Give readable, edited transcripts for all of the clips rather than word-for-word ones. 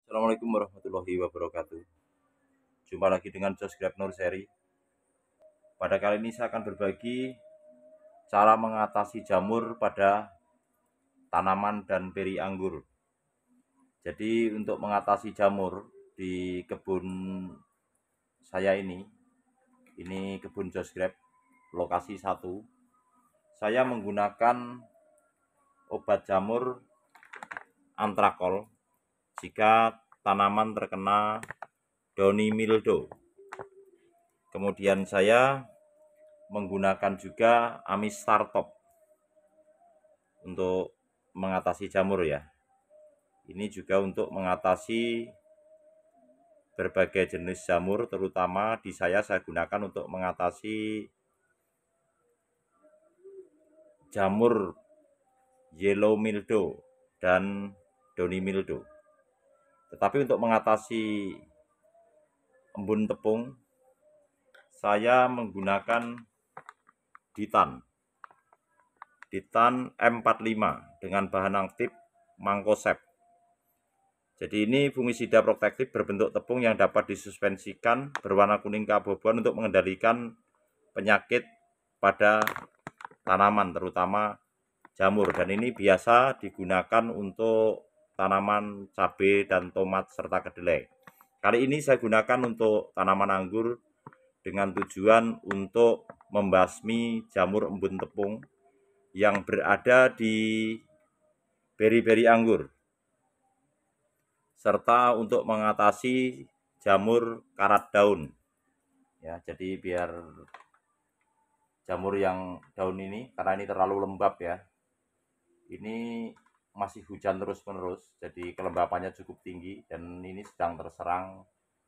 Assalamualaikum warahmatullahi wabarakatuh. Jumpa lagi dengan Subscribe Nur Seri. Pada kali ini saya akan berbagi cara mengatasi jamur pada tanaman dan beri anggur. Jadi untuk mengatasi jamur di kebun saya ini kebun Subscribe lokasi 1. Saya menggunakan obat jamur antrakol jika tanaman terkena downy mildew. Kemudian saya menggunakan juga Amistartop untuk mengatasi jamur ya. Ini juga untuk mengatasi berbagai jenis jamur, terutama di saya gunakan untuk mengatasi jamur yellow mildew dan downy mildew. Tetapi untuk mengatasi embun tepung, saya menggunakan Ditan M45 dengan bahan aktif Mancozeb. Jadi ini fungisida protektif berbentuk tepung yang dapat disuspensikan berwarna kuning keabu-abuan untuk mengendalikan penyakit pada tanaman terutama jamur, dan ini biasa digunakan untuk tanaman cabai dan tomat serta kedelai. Kali ini saya gunakan untuk tanaman anggur dengan tujuan untuk membasmi jamur embun tepung yang berada di beri-beri anggur, serta untuk mengatasi jamur karat daun ya. Jadi biar jamur yang daun ini, karena ini terlalu lembab ya, ini masih hujan terus menerus, jadi kelembapannya cukup tinggi dan ini sedang terserang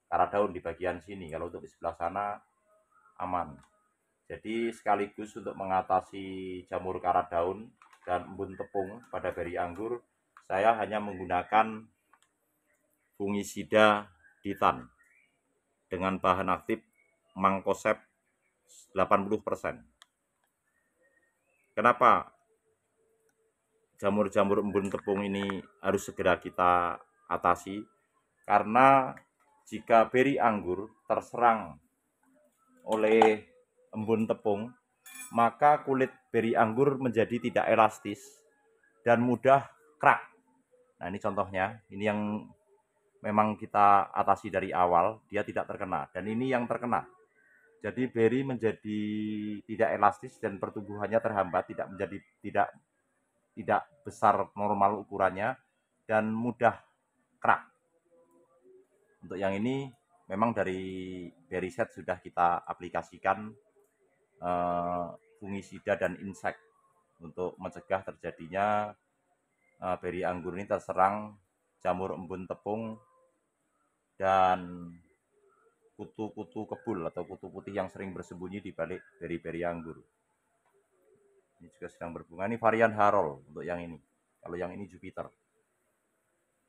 karat daun di bagian sini. Kalau untuk di sebelah sana aman. Jadi sekaligus untuk mengatasi jamur karat daun dan embun tepung pada beri anggur, saya hanya menggunakan fungisida Ditan dengan bahan aktif Mancozeb 80%. Kenapa jamur-jamur embun tepung ini harus segera kita atasi? Karena jika beri anggur terserang oleh embun tepung, maka kulit beri anggur menjadi tidak elastis dan mudah crack. Nah, ini contohnya, ini yang memang kita atasi dari awal, dia tidak terkena, dan ini yang terkena. Jadi beri menjadi tidak elastis dan pertumbuhannya terhambat, tidak besar normal ukurannya dan mudah crack. Untuk yang ini memang dari beri set sudah kita aplikasikan fungisida dan insek untuk mencegah terjadinya beri anggur ini terserang jamur embun tepung dan kutu-kutu kebul atau kutu putih yang sering bersembunyi di balik beri-beri anggur. Ini juga sedang berbunga. Ini varian Harold untuk yang ini. Kalau yang ini Jupiter.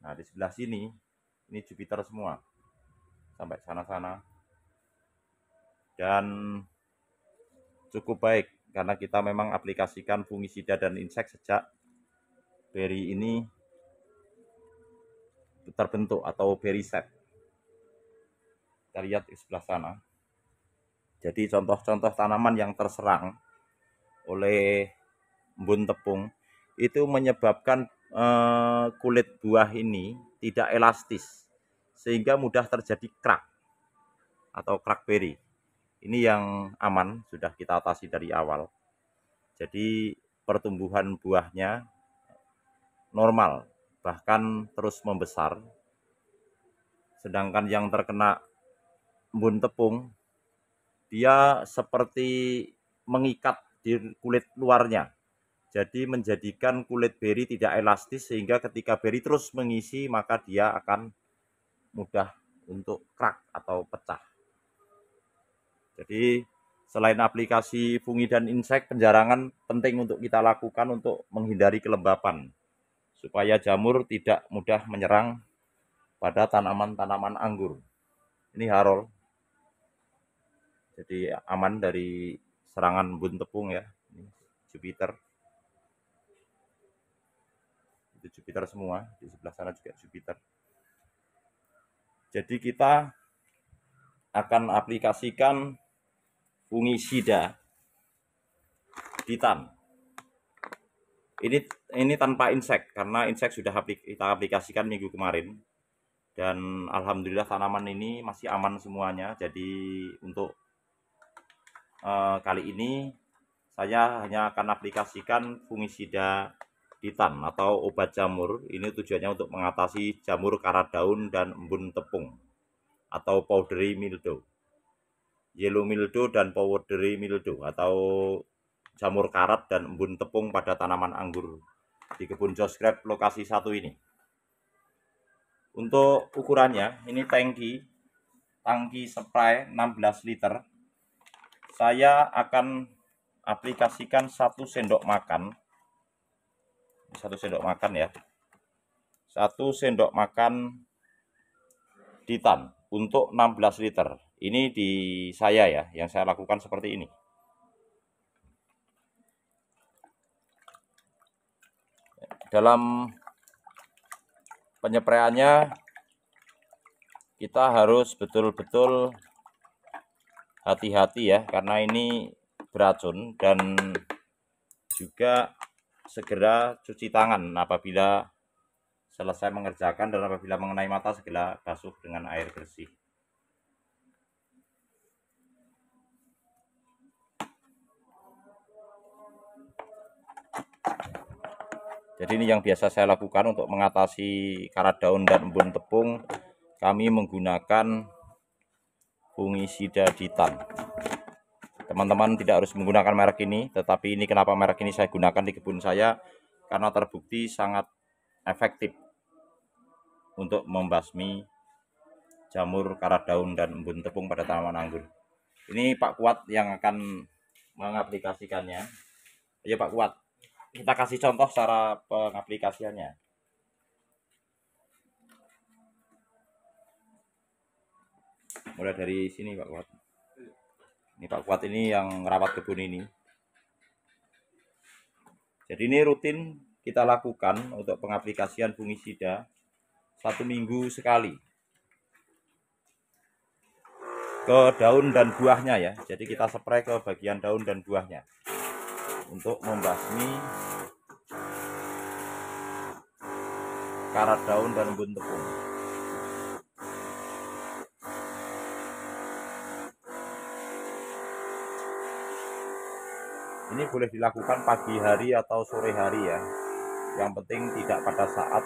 Nah, di sebelah sini ini Jupiter semua sampai sana-sana, dan cukup baik karena kita memang aplikasikan fungisida dan insek sejak beri ini terbentuk atau beri set. Kita lihat di sebelah sana. Jadi contoh-contoh tanaman yang terserang oleh embun tepung itu menyebabkan kulit buah ini tidak elastis sehingga mudah terjadi crack atau crack beri. Ini yang aman, sudah kita atasi dari awal. Jadi pertumbuhan buahnya normal, bahkan terus membesar. Sedangkan yang terkena embun tepung, dia seperti mengikat di kulit luarnya. Jadi menjadikan kulit beri tidak elastis sehingga ketika beri terus mengisi maka dia akan mudah untuk crack atau pecah. Jadi selain aplikasi fungi dan insek, penjarangan penting untuk kita lakukan untuk menghindari kelembapan supaya jamur tidak mudah menyerang pada tanaman-tanaman anggur. Ini Harold. Jadi aman dari serangan embun tepung ya. Ini Jupiter. Itu Jupiter semua, di sebelah sana juga Jupiter. Jadi kita akan aplikasikan fungisida Titan. Ini tanpa insek, karena insek sudah kita aplikasikan minggu kemarin. Dan alhamdulillah tanaman ini masih aman semuanya. Jadi untuk kali ini saya hanya akan aplikasikan fungisida Titan atau obat jamur. Ini tujuannya untuk mengatasi jamur karat daun dan embun tepung atau powdery mildew, yellow mildew dan powdery mildew, atau jamur karat dan embun tepung pada tanaman anggur di kebun Josgrab lokasi 1 ini. Untuk ukurannya, ini tangki spray 16 liter. Saya akan aplikasikan 1 sendok makan. 1 sendok makan ya. 1 sendok makan Titan untuk 16 liter. Ini di saya ya, yang saya lakukan seperti ini. Dalam penyepraiannya kita harus betul-betul hati-hati ya, karena ini beracun, dan juga segera cuci tangan apabila selesai mengerjakan, dan apabila mengenai mata segera basuh dengan air bersih. Jadi ini yang biasa saya lakukan untuk mengatasi karat daun dan embun tepung. Kami menggunakan fungisida Titan. Teman-teman tidak harus menggunakan merek ini, tetapi ini kenapa merek ini saya gunakan di kebun saya, karena terbukti sangat efektif untuk membasmi jamur karat daun dan embun tepung pada tanaman anggur. Ini Pak Kuat yang akan mengaplikasikannya. Ya Pak Kuat, kita kasih contoh cara pengaplikasiannya. Mulai dari sini Pak Kuat. Ini Pak Kuat ini yang merawat kebun ini. Jadi ini rutin kita lakukan untuk pengaplikasian fungisida 1 minggu sekali ke daun dan buahnya ya. Jadi kita spray ke bagian daun dan buahnya untuk membasmi karat daun dan embun tepung. Ini boleh dilakukan pagi hari atau sore hari ya. Yang penting tidak pada saat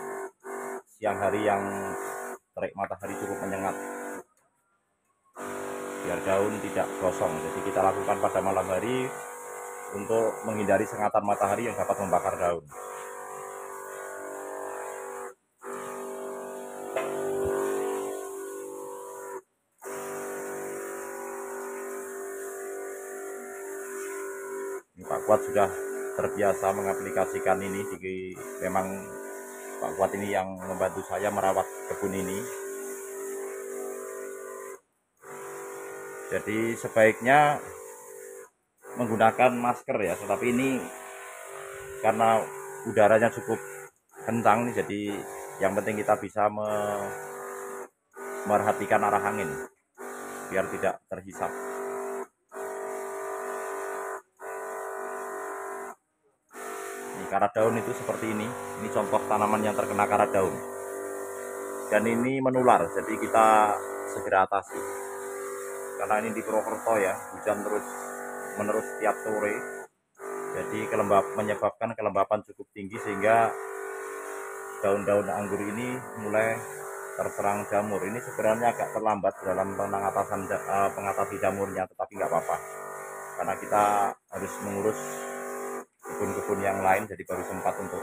siang hari yang terik matahari cukup menyengat, biar daun tidak gosong. Jadi kita lakukan pada malam hari untuk menghindari sengatan matahari yang dapat membakar daun. Pak Kuat sudah terbiasa mengaplikasikan ini. Memang Pak Kuat ini yang membantu saya merawat kebun ini. Jadi sebaiknya menggunakan masker ya, tetapi ini karena udaranya cukup kencang nih, jadi yang penting kita bisa merhatikan arah angin biar tidak terhisap. Karat daun itu seperti ini contoh tanaman yang terkena karat daun, dan ini menular, jadi kita segera atasi. Karena ini di Purwokerto ya, hujan terus menerus setiap sore, jadi menyebabkan kelembapan cukup tinggi, sehingga daun-daun anggur ini mulai terserang jamur. Ini sebenarnya agak terlambat dalam pengatasi jamurnya, tetapi nggak apa-apa, karena kita harus mengurus kebun-kebun yang lain, jadi baru sempat untuk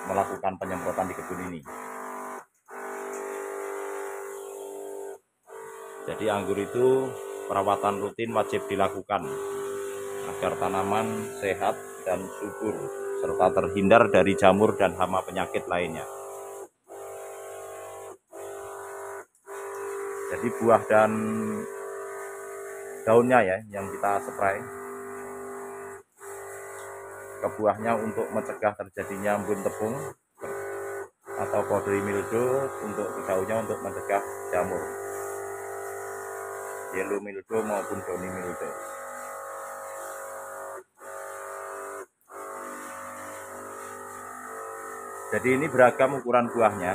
melakukan penyemprotan di kebun ini. Jadi anggur itu perawatan rutin wajib dilakukan agar tanaman sehat dan subur serta terhindar dari jamur dan hama penyakit lainnya. Jadi buah dan daunnya ya yang kita spray ke buahnya untuk mencegah terjadinya embun tepung atau powdery mildew untuk daunnya untuk mencegah jamur yellow mildew maupun downy mildew. Jadi ini beragam ukuran buahnya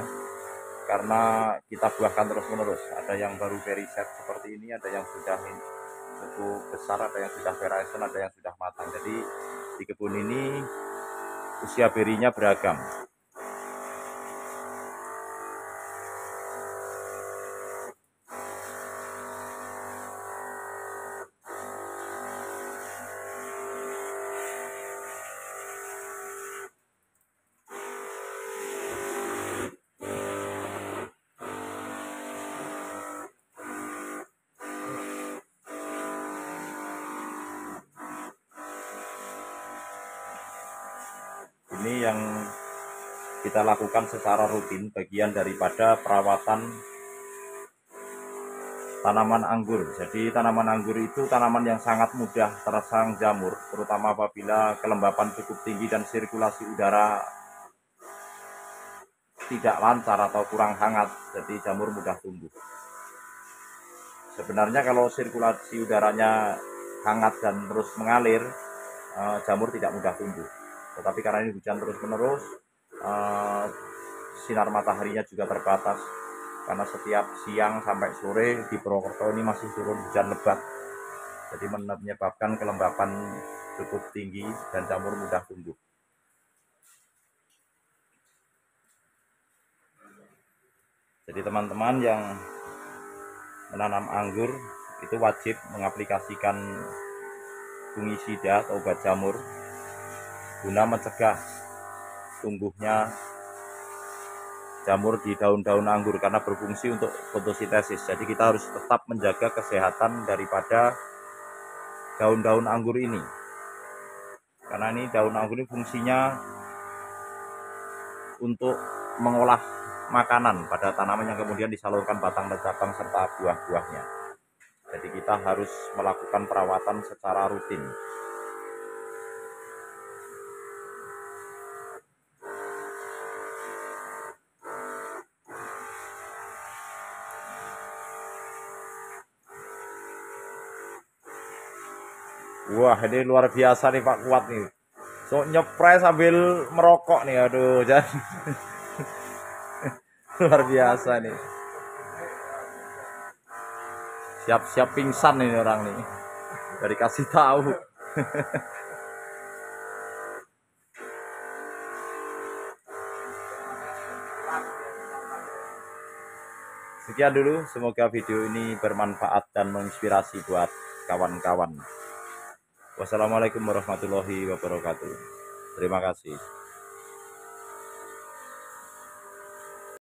karena kita buahkan terus-menerus. Ada yang baru berry set seperti ini, ada yang sudah cukup besar, ada yang sudah veraison, ada yang sudah matang. Jadi di kebun ini usia berinya beragam. Ini yang kita lakukan secara rutin, bagian daripada perawatan tanaman anggur. Jadi tanaman anggur itu tanaman yang sangat mudah terserang jamur, terutama apabila kelembapan cukup tinggi dan sirkulasi udara tidak lancar atau kurang hangat, jadi jamur mudah tumbuh. Sebenarnya kalau sirkulasi udaranya hangat dan terus mengalir, jamur tidak mudah tumbuh. Tetapi karena ini hujan terus-menerus, sinar mataharinya juga terbatas. Karena setiap siang sampai sore di Purwokerto ini masih turun hujan lebat. Jadi menyebabkan kelembapan cukup tinggi dan jamur mudah tumbuh. Jadi teman-teman yang menanam anggur itu wajib mengaplikasikan fungisida atau obat jamur guna mencegah tumbuhnya jamur di daun-daun anggur karena berfungsi untuk fotosintesis. Jadi kita harus tetap menjaga kesehatan daripada daun-daun anggur ini. Karena ini daun anggur ini fungsinya untuk mengolah makanan pada tanaman yang kemudian disalurkan batang dan cabang serta buah-buahnya. Jadi kita harus melakukan perawatan secara rutin. Wah, ini luar biasa nih Pak Kuat nih. So nyepray sambil merokok nih, aduh, jangan. Luar biasa nih. Siap-siap pingsan nih orang nih. Dari kasih tahu. Sekian dulu, semoga video ini bermanfaat dan menginspirasi buat kawan-kawan. Wassalamualaikum warahmatullahi wabarakatuh. Terima kasih.